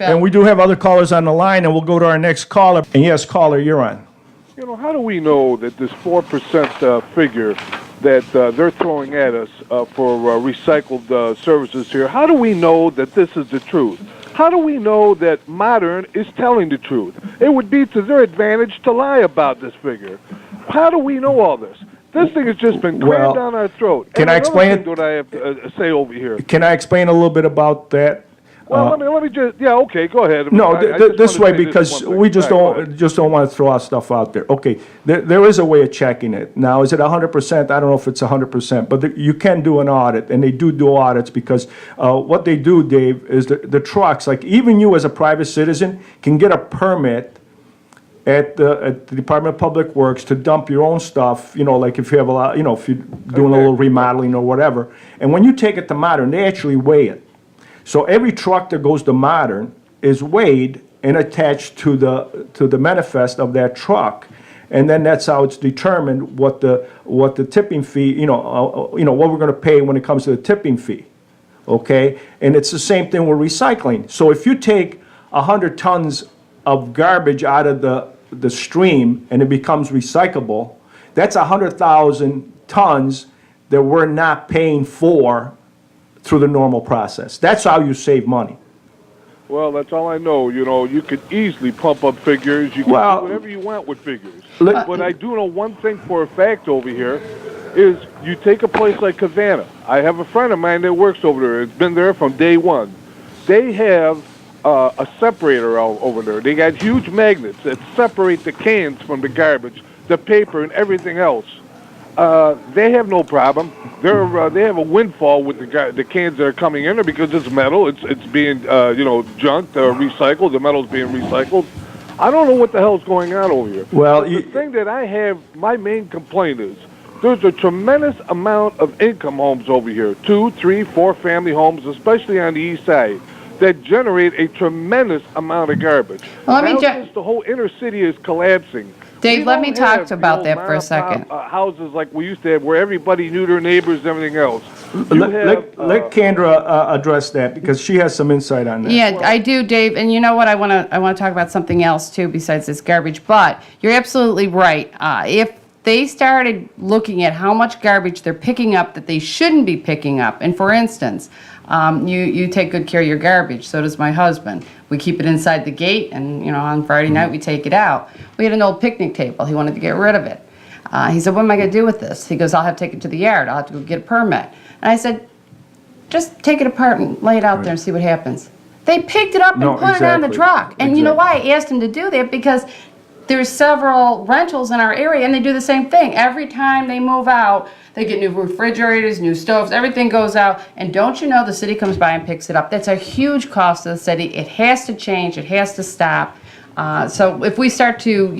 And we do have other callers on the line, and we'll go to our next caller. And yes, caller, you're on. You know, how do we know that this 4% figure that they're throwing at us for recycled services here, how do we know that this is the truth? How do we know that Modern is telling the truth? It would be to their advantage to lie about this figure. How do we know all this? This thing has just been crammed down our throat. Can I explain it? What I have to say over here. Can I explain a little bit about that? Well, let me just, yeah, okay, go ahead. No, I just this wanna way, say because this one we thing. just All right, don't want to throw out stuff out there. Okay, there is a way of checking it. Now, is it 100%? I don't know if it's 100%, but you can do an audit, and they do audits because what they do, Dave, is the trucks, like even you as a private citizen can get a permit at the Department of Public Works to dump your own stuff, you know, like if you have a lot, you know, if you're doing a little remodeling or whatever. And when you take it to Modern, they actually weigh it. So every truck that goes to Modern is weighed and attached to the manifest of that truck, and then that's how it's determined what the tipping fee, what we're going to pay when it comes to the tipping fee, okay? And it's the same thing with recycling. So if you take 100 tons of garbage out of the stream and it becomes recyclable, that's 100,000 tons that we're not paying for through the normal process. That's how you save money. Well, that's all I know. You know, you could easily pump up figures. You can do whatever you want with figures. But I do know one thing for a fact over here is you take a place like Havana. I have a friend of mine that works over there. It's been there from day one. They have a separator over there. They got huge magnets that separate the cans from the garbage, the paper, and everything else. They have no problem. They have a windfall with the cans that are coming in there because it's metal. It's being junked or recycled. The metal's being recycled. I don't know what the hell's going on over here. Well, the thing that I have, my main complaint is there's a tremendous amount of income homes over here, 2, 3, 4 family homes, especially on the east side, that generate a tremendous amount of garbage. Well, since the whole inner city is collapsing. Dave, let me talk about that for a second. Houses like we used to have, where everybody knew their neighbors and everything else. Let Candra address that because she has some insight on that. Yeah, I do, Dave. And you know what? I want to talk about something else too besides this garbage. But you're absolutely right. If they started looking at how much garbage they're picking up that they shouldn't be picking up, and for instance, you take good care of your garbage. So does my husband. We keep it inside the gate, and on Friday night we take it out. We had an old picnic table. He wanted to get rid of it. He said, "What am I going to do with this?" He goes, "I'll have to take it to the yard. I'll have to go get a permit." And I said, "Just take it apart and lay it out there and see what happens." They picked it up and put it on the truck. And you know why I asked him to do that? Because there's several rentals in our area, and they do the same thing. Every time they move out, they get new refrigerators, new stoves, everything goes out. And don't you know the city comes by and picks it up? That's a huge cost to the city. It has to change. It has to stop. So if we start to,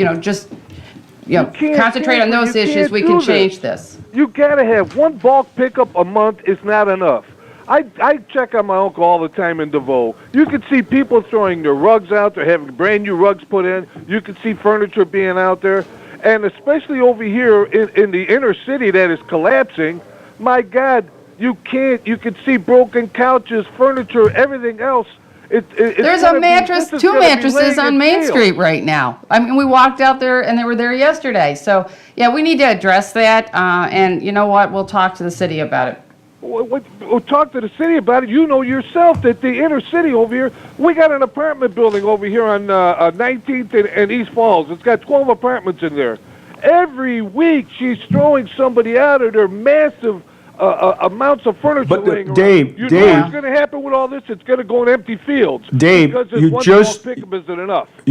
concentrate on those issues, we can change this. You got to have one bulk pickup a month is not enough. I check on my uncle all the time in DeVoe. You can see people throwing their rugs out. They're having brand new rugs put in. You can see furniture being out there. And especially over here in the inner city that is collapsing, my God, you can see broken couches, furniture, everything else. There's a mattress, 2 mattresses on Main Street right now. I mean, we walked out there and they were there yesterday. So, yeah, we need to address that. And you know what? We'll talk to the city about it. We'll talk to the city about it. You know yourself that the inner city over here, we got an apartment building over here on 19th and East Falls. It's got 12 apartments in there. Every week she's throwing somebody out of their massive amounts of furniture laying around. Dave, you know what's going to happen with all this? It's going to go in empty fields. Dave, you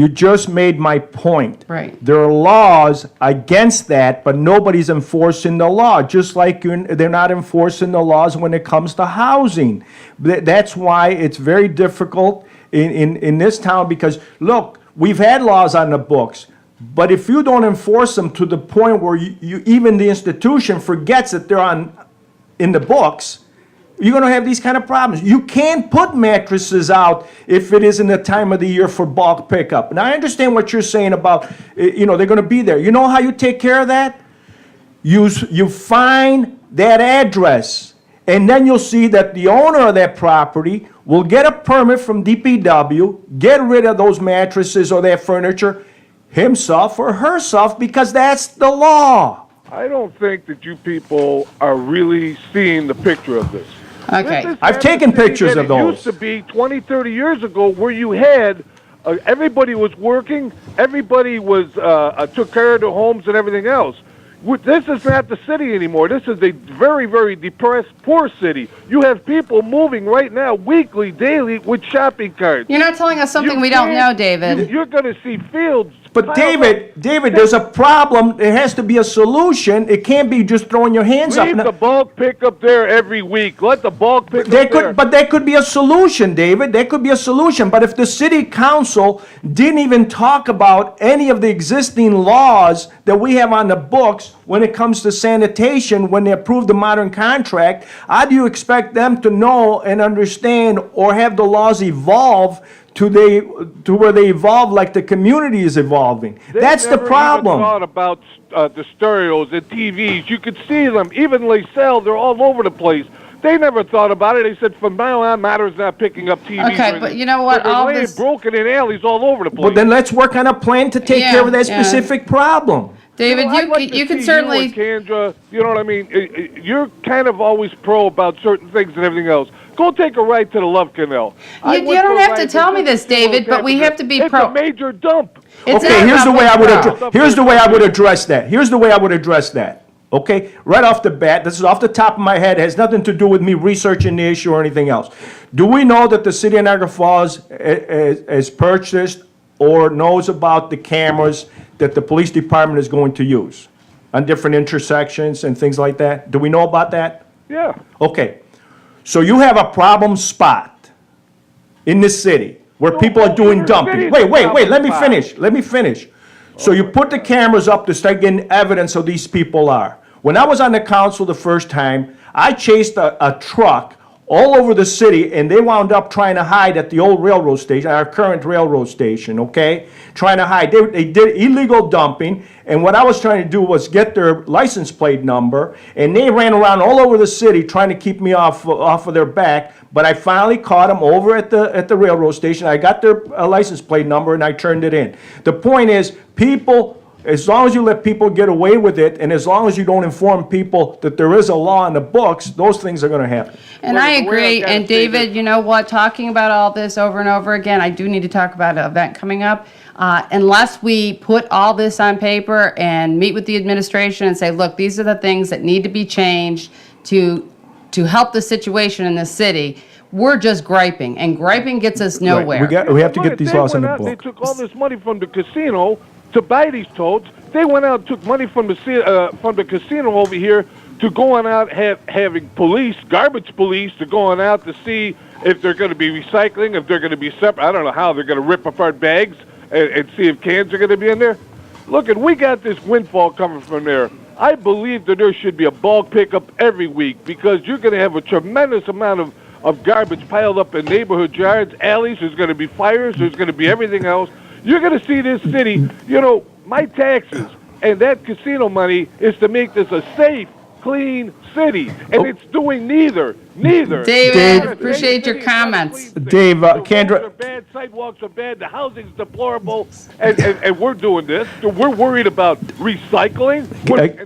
just made my point. Right. There are laws against that, but nobody's enforcing the law. Just like they're not enforcing the laws when it comes to housing. That's why it's very difficult in this town because, look, we've had laws on the books. But if you don't enforce them to the point where you even the institution forgets that they're in the books, you're going to have these kind of problems. You can't put mattresses out if it isn't the time of the year for bulk pickup. And I understand what you're saying about, they're going to be there. You know how you take care of that? You find that address and then you'll see that the owner of that property will get a permit from DPW, get rid of those mattresses or that furniture himself or herself, because that's the law. I don't think that you people are really seeing the picture of this. Okay. This is I've not taken the city pictures that of those. It used to be 20, 30 years ago where you had, everybody was working, everybody was took care of their homes and everything else. This is not the city anymore. This is a very, very depressed, poor city. You have people moving right now, weekly, daily, with shopping carts. You're not telling us something You we don't know, can't- David. You're going to see fields. But piled David, up. there's a problem. There has to be a solution. It can't be just throwing your hands up. Leave the bulk pickup there every week. Let the bulk pickup there. But there could be a solution, David. There could be a solution. But if the city council didn't even talk about any of the existing laws that we have on the books when it comes to sanitation, when they approve the modern contract, how do you expect them to know and understand or have the laws evolve to where they evolve like the community is evolving? That's the problem. They never even thought about the stereos and TVs. You could see them. Even Lacelle, they're all over the place. They never thought about it. They said, from now on, Matter's not picking up TVs. Okay, but you know what? They're All laying this, broken in alleys all over the place. But then let's work on a plan to take Yeah, care of that yeah. specific problem. David, I'd like to you can see certainly. You and Candra, you know what I mean? You're kind of always pro about certain things and everything else. Go take a ride to the Love Canal. You don't have to tell me this, David, but we have to be It's pro. a major dump. It's Okay, not here's the about way I would being address. pro. Here's the way I would address that. Here's the way I would address that. Okay, right off the bat, this is off the top of my head. It has nothing to do with me researching the issue or anything else. Do we know that the city of Niagara Falls has purchased or knows about the cameras that the police department is going to use on different intersections and things like that? Do we know about that? Yeah. Okay, so you have a problem spot in this city where people are doing your dumping. city's Wait, a problem let me spot. finish, let me finish. So you put the cameras up to start getting evidence of these people are. When I was on the council the first time, I chased a truck all over the city, and they wound up trying to hide at the old railroad station, our current railroad station, okay? Trying to hide. They did illegal dumping, and what I was trying to do was get their license plate number, and they ran around all over the city trying to keep me off of their back, but I finally caught them over at the railroad station. I got their license plate number, and I turned it in. The point is, people, as long as you let people get away with it, and as long as you don't inform people that there is a law in the books, those things are going to happen. And Well, I the way I agree. gotta And say David, you know what? Talking about all this over and over again, I do need to talk about an event coming up. Unless we put all this on paper and meet with the administration and say, look, these are the things that need to be changed to help the situation in the city, we're just griping, and griping gets us nowhere. We have to get these They laws in went the out, They book. took all this money from the casino to buy these totes. They went out and took money from the casino over here to going out having police, garbage police, to going out to see if they're going to be recycling, if they're going to be separate. I don't know how they're going to rip apart bags and see if cans are going to be in there. Look, and we got this windfall coming from there. I believe that there should be a bulk pickup every week, because you're going to have a tremendous amount of garbage piled up in neighborhood yards, alleys. There's going to be fires. There's going to be everything else. You're going to see this city, you know, my taxes and that casino money is to make this a safe, clean city, and it's doing neither. David, appreciate your comments. Dave, The roads Candra- are bad, sidewalks are bad, the housing's deplorable, and we're doing this. We're worried about recycling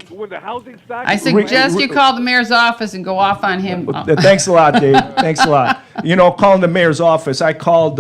when the housing stock. I suggest you call the mayor's office and go off on him. Thanks a lot, Dave. Thanks a lot. You know, calling the mayor's office, I called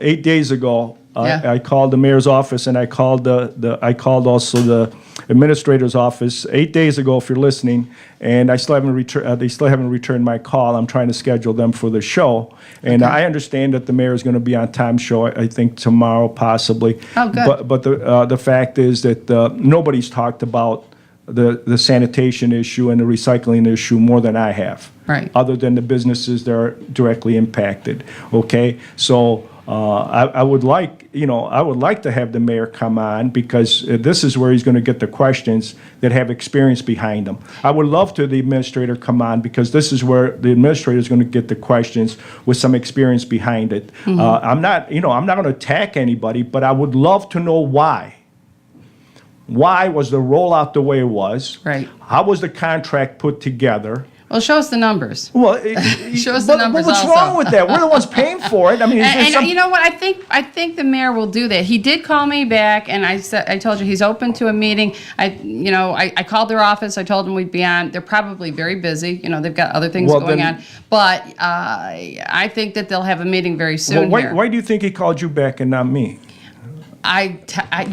8 days ago. Yeah. I called the mayor's office, and I called I called also the administrator's office 8 days ago, if you're listening, and I still haven't they still haven't returned my call. I'm trying to schedule them for the show, and I understand that the mayor is going to be on time show. I think tomorrow possibly. Oh, good. But the fact is that nobody's talked about the sanitation issue and the recycling issue more than I have. Right. Other than the businesses that are directly impacted. Okay, so. I would like to have the mayor come on, because this is where he's going to get the questions that have experience behind them. I would love to the administrator come on, because this is where the administrator is going to get the questions with some experience behind it. I'm not going to attack anybody, but I would love to know why. Why was the rollout the way it was? Right. How was the contract put together? Well, show us the numbers. Well, Show us the numbers but what's also. wrong with that? We're the ones paying for it. I mean, is there And some- you know what? I think the mayor will do that. He did call me back, and I told you he's open to a meeting. I called their office. I told them we'd be on. They're probably very busy. They've got other things Well, going then- on. But I think that they'll have a meeting very soon. Well, here. why do you think he called you back and not me?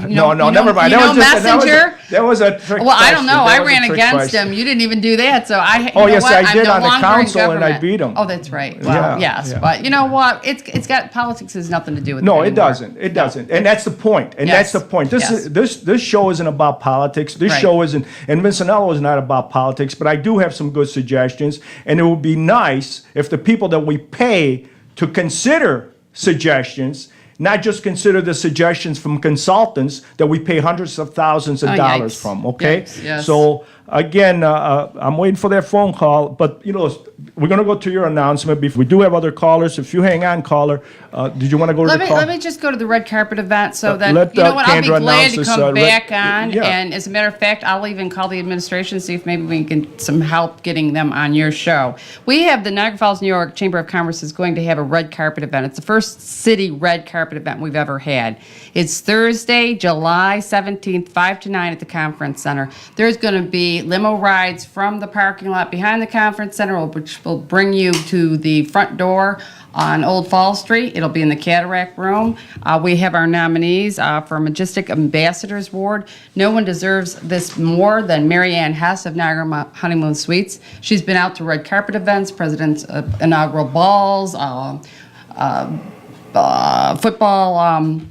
No, never mind. You know Messenger? Messenger? That was a trick Well, I don't question. know. That I was a ran trick against question. him. You didn't even do that. So Oh, yes, I I'm did no on the longer in council, and I government. beat him. Oh, that's right. Well, Yeah, yes, yeah. but you know what? It's got politics has nothing to do with it No, it anymore. doesn't. It doesn't. And that's the point. And Yes. that's the point. Yes. This show isn't about politics. This Right. show isn't, and Vince Anello is not about politics, but I do have some good suggestions. And it would be nice if the people that we pay to consider suggestions, not just consider the suggestions from consultants that we pay hundreds of thousands of Oh, dollars yikes. from, okay? Yikes, yes. So again, I'm waiting for that phone call, but we're going to go to your announcement. We do have other callers. If you hang on, caller, did you want to go to the call? Let me just go to the red carpet event so that, let, you know what, I'll be Candra glad announce to this, come red- back on. yeah. And as a matter of fact, I'll even call the administration, see if maybe we can get some help getting them on your show. We have the Niagara Falls, New York Chamber of Commerce is going to have a red carpet event. It's the first city red carpet event we've ever had. It's Thursday, July 17th, 5 to 9 at the Conference Center. There's going to be limo rides from the parking lot behind the Conference Center, which will bring you to the front door on Old Fall Street. It'll be in the Cataract Room. We have our nominees for Majestic Ambassadors Award. No one deserves this more than Mary Ann Hess of Niagara Honeymoon Suites. She's been out to red carpet events, president's inaugural balls, football.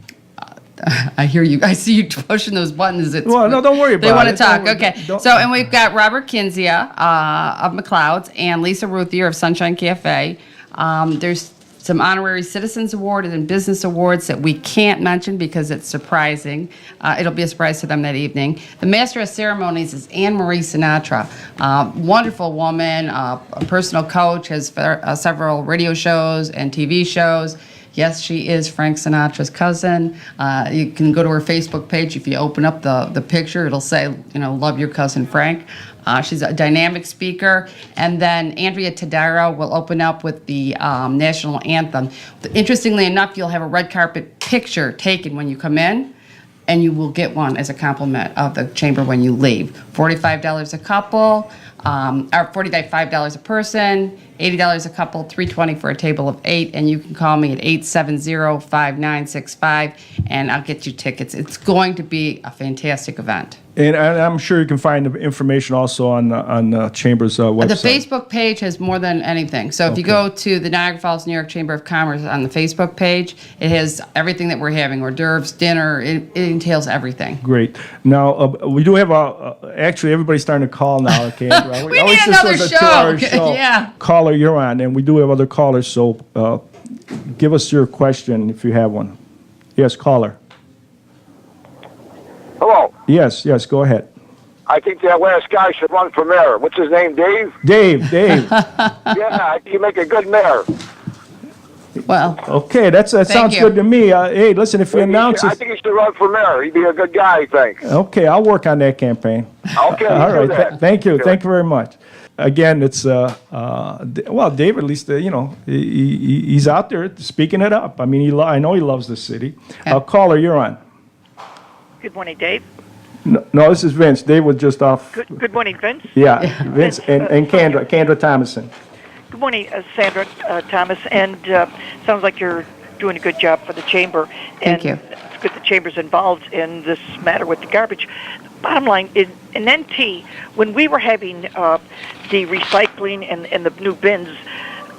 I hear you. I see you pushing those buttons. Well, no, don't worry about it. They want to talk. Don't- Okay. don't- So, and we've got Robert Kinzia of McLeod's and Lisa Ruthier of Sunshine Cafe. There's some honorary citizens award and business awards that we can't mention because it's surprising. It'll be a surprise to them that evening. The master of ceremonies is Anne Marie Sinatra, wonderful woman, a personal coach, has several radio shows and TV shows. Yes, she is Frank Sinatra's cousin. You can go to her Facebook page. If you open up the picture, it'll say, love your cousin Frank. She's a dynamic speaker. And then Andrea Tadaro will open up with the national anthem. Interestingly enough, you'll have a red carpet picture taken when you come in, and you will get one as a compliment of the chamber when you leave. $45 a couple, or $45 a person, $80 a couple, $320 for a table of 8, and you can call me at 870-5965, and I'll get you tickets. It's going to be a fantastic event. And I'm sure you can find the information also on the Chamber's website. The Facebook page has more than anything. So if you go to the Niagara Falls, New York Chamber of Commerce on the Facebook page, it has everything that we're having, hors d'oeuvres, dinner, it entails everything. Great. Now, we do have actually, everybody's starting to call now, Candra. We I wish need this another was a show. 2-hour show. Yeah. Caller, you're on, and we do have other callers, so give us your question if you have one. Yes, caller. Hello. Yes, go ahead. I think that last guy should run for mayor. What's his name, Dave? Dave. Yeah, you make a good mayor. Well, Okay, that sounds you. good to me. Hey, listen, if you announce I it. think he should run for mayor. He'd be a good guy, I think. Okay, I'll work on that campaign. Okay, All do right, that. thank you. Sure. Thank you very much. Again, it's, well, Dave, at least, he's out there speaking it up. I mean, I know he loves the city. Yeah. Caller, you're on. Good morning, Dave. No, this is Vince. Dave was just off. Good morning, Vince. Yeah, Vince and Candra Thomason. Good morning, Sandra Thomas. And sounds like you're doing a good job for the chamber. Thank you. It's good the chamber's involved in this matter with the garbage. Bottom line, in NT, when we were having the recycling and the new bins,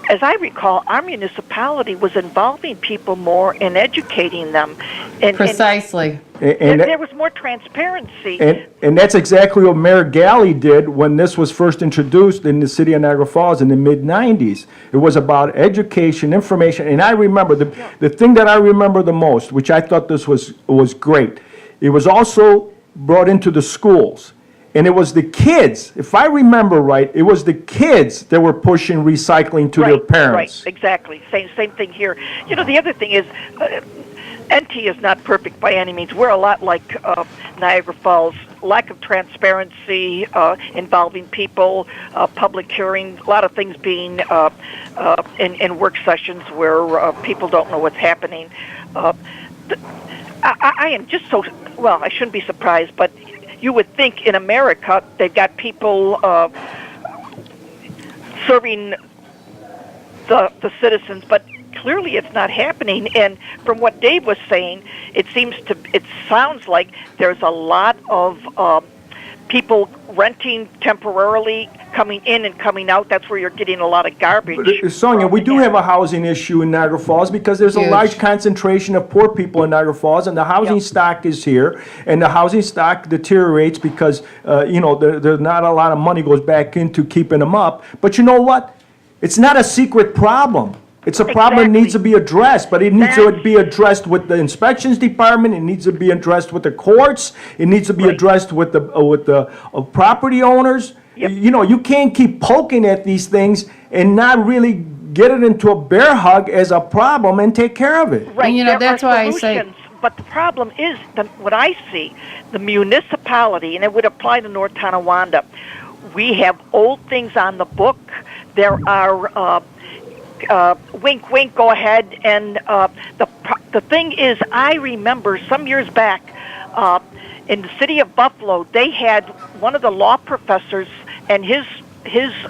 as I recall, our municipality was involving people more in educating them. And precisely. And there was more transparency. And that's exactly what Mayor Galley did when this was first introduced in the city of Niagara Falls in the mid-'90s. It was about education, information, and I remember, the thing that I remember the most, which I thought this was great, it was also brought into the schools. And it was the kids, if I remember right, it was the kids that were pushing recycling to their parents. Right, exactly. Same thing here. The other thing is, NT is not perfect by any means. We're a lot like Niagara Falls. Lack of transparency involving people, public hearing, a lot of things being in work sessions where people don't know what's happening. I am just so, well, I shouldn't be surprised, but you would think in America they've got people serving the citizens, but clearly it's not happening. And from what Dave was saying, it sounds like there's a lot of people renting temporarily, coming in and coming out. That's where you're getting a lot of garbage. Sonia, we do have a housing issue in Niagara Falls because there's a Huge. large concentration of poor people in Niagara Falls, and the housing stock is here, and the housing stock deteriorates because, there's not a lot of money goes back into keeping them up. But you know what? It's not a secret problem. It's a problem that needs to be addressed, but it needs to be addressed with the inspections department. It needs to be addressed with the courts. It needs to be addressed with the property owners. Yep. You can't keep poking at these things and not really get it into a bear hug as a problem and take care of it. Right. And, there that's are why solutions, but the problem is what I see, the municipality, and it would apply to North Tonawanda. We have old things on the book. There are wink, wink, go ahead. And the thing is, I remember some years back in the city of Buffalo, they had one of the law professors and his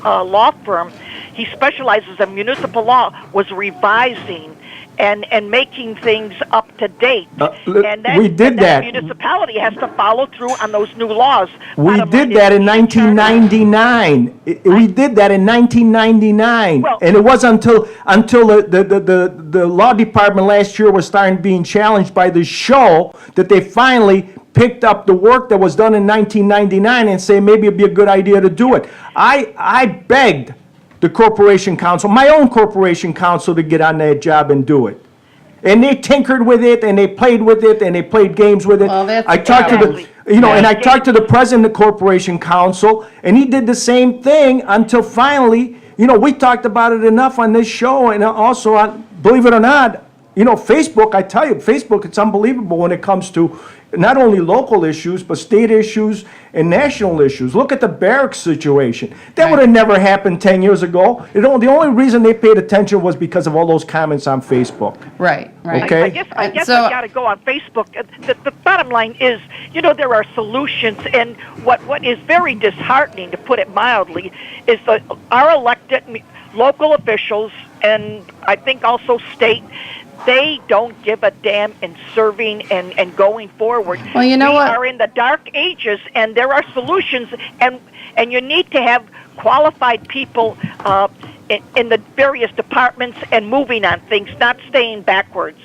law firm. He specializes in municipal law. Was revising and making things up to date. And then, we did that. The municipality has to follow through on those new laws. We did that in 1999. We did that in 1999. Well, and it wasn't until the law department last year was starting being challenged by the show that they finally picked up the work that was done in 1999 and say maybe it'd be a good idea to do it. I begged the corporation council, my own corporation council, to get on that job and do it. And they tinkered with it, and they played with it, and they played games with it. Well, that's I talked to exactly. and I talked to the president of the corporation council, and he did the same thing until finally, we talked about it enough on this show, and also on, believe it or not, Facebook, I tell you, Facebook, it's unbelievable when it comes to not only local issues, but state issues and national issues. Look at the barracks situation. That would have never happened 10 years ago. The only reason they paid attention was because of all those comments on Facebook. Right. Okay. I guess So- I got to go on Facebook. The bottom line is, there are solutions, and what is very disheartening, to put it mildly, is our elected local officials, and I think also state, they don't give a damn in serving and going forward. Well, you know what? We are in the dark ages, and there are solutions, and you need to have qualified people in the various departments and moving on things, not staying backwards.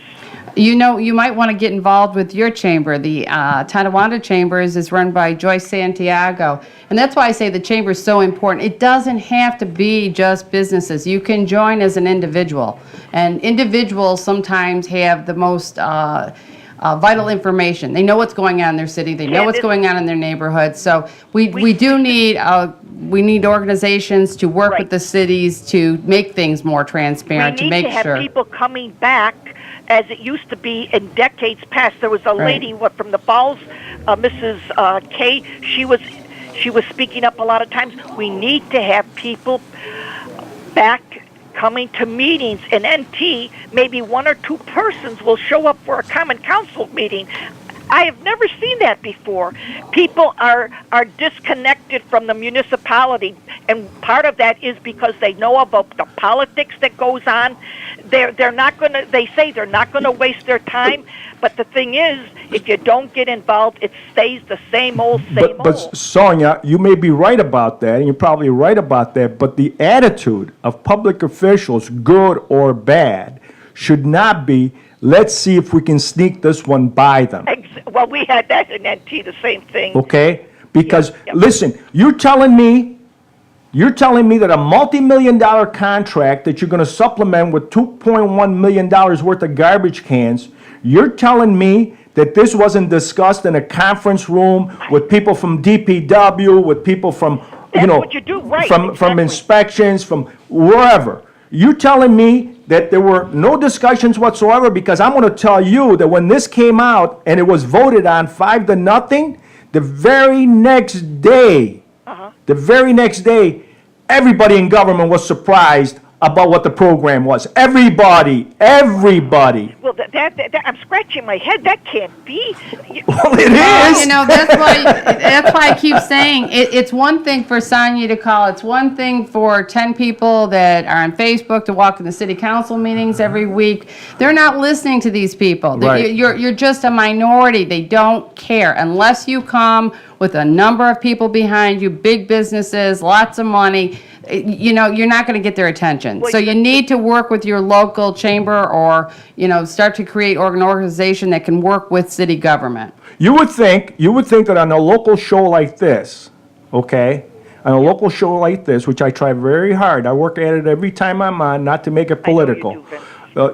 You might want to get involved with your chamber. The Tonawanda Chambers is run by Joyce Santiago. And that's why I say the chamber is so important. It doesn't have to be just businesses. You can join as an individual. And individuals sometimes have the most vital information. They know what's going on in their city. They know what's going on in their neighborhood. So we do need organizations to work with the cities to make things more transparent, to make sure. We need to have people coming back as it used to be in decades past. There was a lady from the Falls, Mrs. Kay. She was speaking up a lot of times. We need to have people back coming to meetings. In NT, maybe one or two persons will show up for a common council meeting. I have never seen that before. People are disconnected from the municipality, and part of that is because they know about the politics that goes on. They're not going to. They say they're not going to waste their time, but the thing is, if you don't get involved, it stays the same old. But Sonia, you may be right about that, and you're probably right about that. But the attitude of public officials, good or bad, should not be, let's see if we can sneak this one by them. Well, we had that in NT, the same thing. Okay? Because, listen, you're telling me that a multi-million-dollar contract that you're going to supplement with $2.1 million worth of garbage cans, you're telling me that this wasn't discussed in a conference room with people from DPW, with people from, That's what you do, right, from exactly. inspections, from wherever. You're telling me that there were no discussions whatsoever, because I'm going to tell you that when this came out and it was voted on 5-0, the very next day, everybody in government was surprised about what the program was. Everybody. Well, that I'm scratching my head. That can't be. Well, it is. You know, that's why I keep saying it's one thing for Sonia to call. It's one thing for 10 people that are on Facebook to walk in the city council meetings every week. They're not listening to these people. Right. You're just a minority. They don't care unless you come with a number of people behind you, big businesses, lots of money. You know, you're not going to get their attention. Well, So you need to work with your local chamber, or, you know, start to create an organization that can work with city government. You would think that on a local show like this, okay, on a local show like this, which I try very hard, I work at it every time I'm on, not to make it political.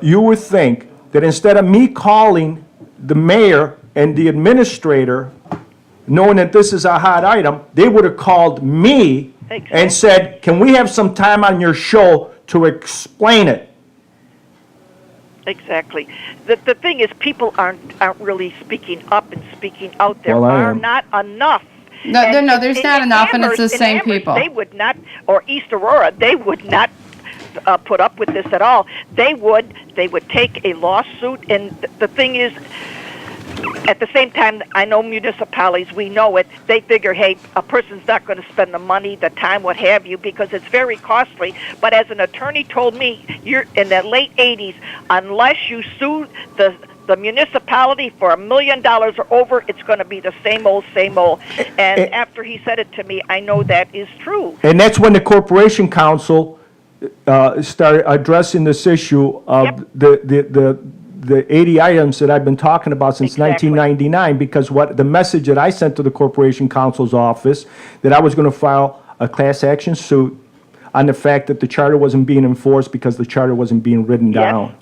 You would think that instead of me calling the mayor and the administrator, knowing that this is a hot item, they would have called me and said, can we have some time on your show to explain it? Exactly. The thing is, people aren't really speaking up and speaking out. There Well, I are am. not enough. No, there's not enough, and it's the same people. They would not, or East Aurora, they would not put up with this at all. They would take a lawsuit, and the thing is, at the same time, I know municipalities, we know it, they figure, hey, a person's not going to spend the money, the time, what have you, because it's very costly. But as an attorney told me, you're in the late 80s, unless you sue the municipality for $1 million or over, it's going to be the same old, same old. And after he said it to me, I know that is true. And that's when the Corporation Council started addressing this issue of the 80 items that I've been talking about since Exactly. 1999, because what the message that I sent to the Corporation Counsel's office, that I was going to file a class action suit on the fact that the charter wasn't being enforced because the charter wasn't being written down.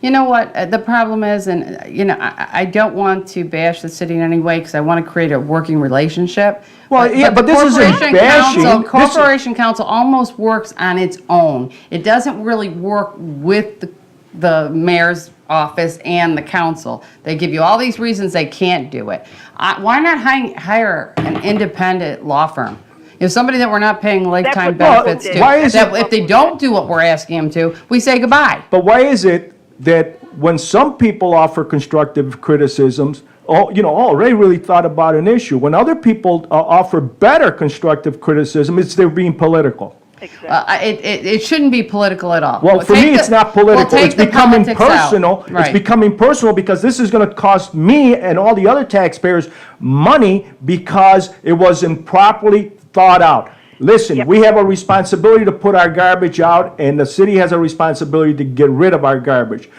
You know what, the problem is, and, you know, I don't want to bash the city in any way, because I want to create a working relationship. Well, yeah, but the this isn't Corporation bashing. Council- This- Corporation Council almost works on its own. It doesn't really work with the mayor's office and the council. They give you all these reasons they can't do it. Why not hire an independent law firm? If somebody that we're not paying lifetime what Michael benefits did. to, Why is that it- if they don't do what we're asking them to, we say goodbye. But why is it that when some people offer constructive criticisms, they really thought about an issue. When other people offer better constructive criticism, they're being political. Exactly. It shouldn't be political at all. Well, for me, it's not political. We'll It's take the becoming politics out. personal. It's Right. becoming personal because this is going to cost me and all the other taxpayers money because it wasn't properly thought out. Listen, we have a responsibility to put our garbage out, and the city has a responsibility to get rid of our garbage.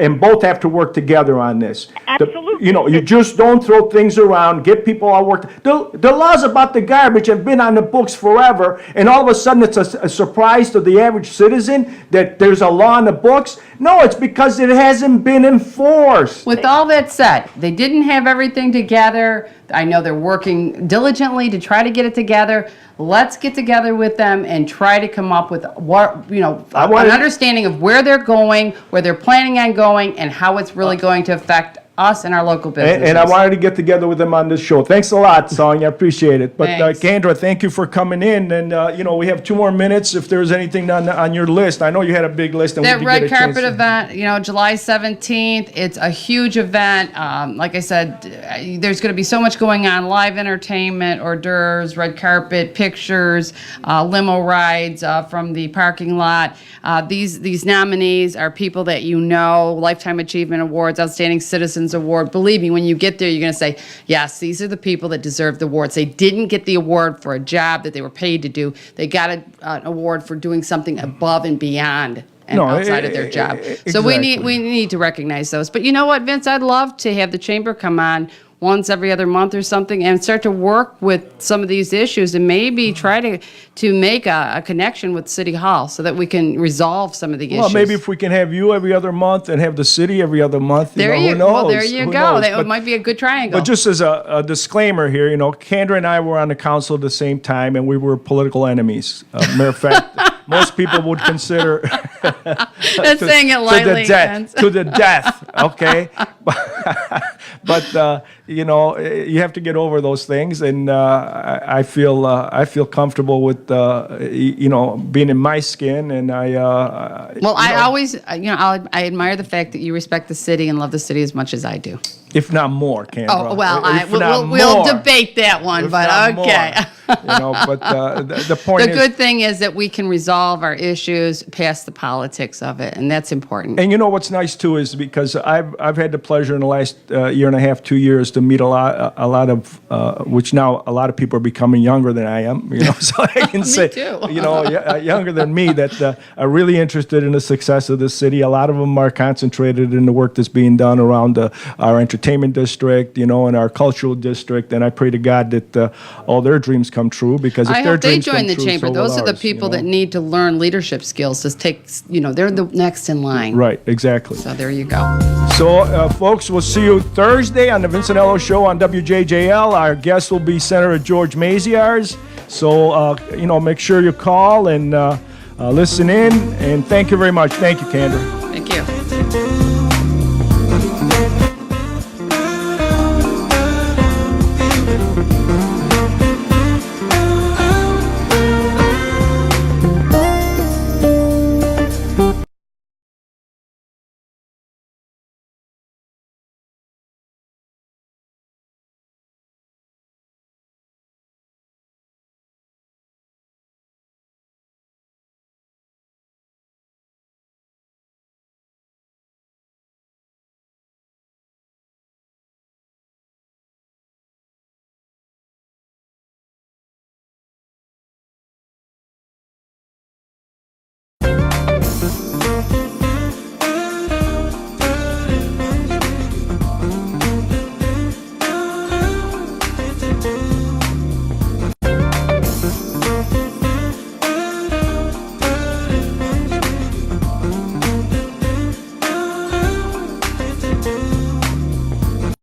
And both have to work together on this. Absolutely. You just don't throw things around, get people all worked. The laws about the garbage have been on the books forever, and all of a sudden it's a surprise to the average citizen that there's a law in the books. No, it's because it hasn't been enforced. With all that said, they didn't have everything together. I know they're working diligently to try to get it together. Let's get together with them and try to come up with an understanding of where they're going, where they're planning on going, and how it's really going to affect us and our local businesses. And I wanted to get together with them on this show. Thanks a lot, Sonia. I appreciate it. But Thanks. Candra, thank you for coming in. And we have 2 more minutes. If there's anything on your list, I know you had a big list. And That we red did get a chance carpet to- event, July 17th, it's a huge event. Like I said, there's going to be so much going on, live entertainment, hors d'oeuvres, red carpet, pictures, limo rides from the parking lot. These nominees are people that you know, Lifetime Achievement Awards, Outstanding Citizens Award. Believe me, when you get there, you're going to say, yes, these are the people that deserve the awards. They didn't get the award for a job that they were paid to do. They got an award for doing something above and beyond and outside of their job. So we need to recognize those. But you know what, Vince? I'd love to have the chamber come on once every other month or something and start to work with some of these issues and maybe try to make a connection with City Hall so that we can resolve some of the issues. Well, maybe if we can have you every other month and have the city every other month, There who you knows? Well, there you Who go. knows? That might be a good triangle. But just as a disclaimer here, Candra and I were on the council at the same time, and we were political enemies. Matter of fact, most people would consider That's saying it lightly. to the death. Okay, but you know, you have to get over those things, and I feel comfortable with you know, being in my skin, and Well, I always, you know, I admire the fact that you respect the city and love the city as much as I do. if not more, Candra. Oh, well, If not we'll more. debate that one, If but not okay. more. You know, but the point The is, good thing is that we can resolve our issues past the politics of it, and that's important. and you know what's nice too is because I've had the pleasure in the last year and a half, 2 years to meet a lot of which now a lot of people are becoming younger than I am. You know, so I can say, too. you know, younger than me that are really interested in the success of the city. A lot of them are concentrated in the work that's being done around our entertainment district, you know, and our cultural district. And I pray to God that all their dreams come true, because if I their hope they dreams join come the true, chamber. so will Those are the ours, people you know? that need to learn leadership skills to take, you know, they're the next in line. Right, exactly. So there you go. So, folks, we'll see you Thursday on the Anello Show on WJJL. Our guest will be Senator George Maziarz. So, you know, make sure you call and listen in. And thank you very much. Thank you, Candra.